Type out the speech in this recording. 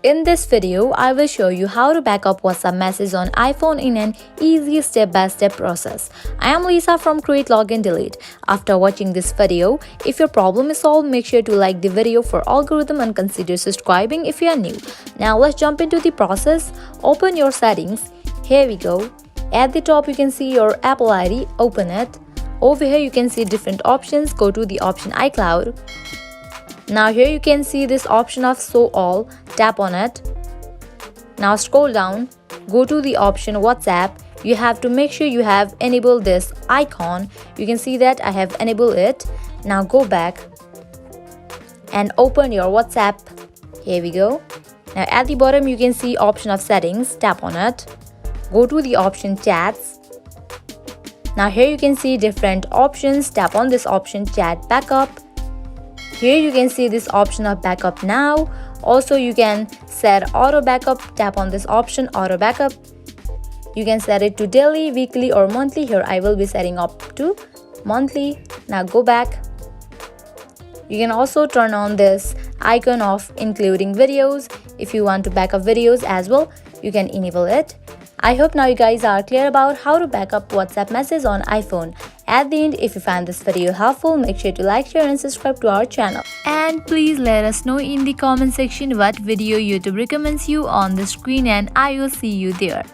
In this video, I will show you how to back up WhatsApp messages on iPhone in an easy step-by-step process. I am Lisa from Create Login Delete. After watching this video, if your problem is solved, make sure to like the video for algorithm and consider subscribing if you are new. Now let's jump into the process. Open your settings. Here we go. At the top you can see your Apple ID. Open it. Over here you can see different options. Go to the option iCloud. Now here you can see this option of show all. Tap on it. Now scroll down. Go to the option WhatsApp. You have to make sure you have enabled this icon. You can see that I have enabled it. Now go back and open your WhatsApp. Here we go. Now at the bottom you can see option of settings. Tap on it. Go to the option chats. Now here you can see different options. Tap on this option chat backup. Here you can see this option of backup now. Also you can set auto backup. Tap on this option auto backup. You can set it to daily, weekly or monthly. Here I will be setting up to monthly. Now go back. You can also turn on this icon of including videos. If you want to backup videos as well, you can enable it. I hope now you guys are clear about how to backup WhatsApp messages on iPhone. At the end, if you found this video helpful, make sure to like, share and subscribe to our channel. And please let us know in the comment section what video YouTube recommends you on the screen, and I will see you there.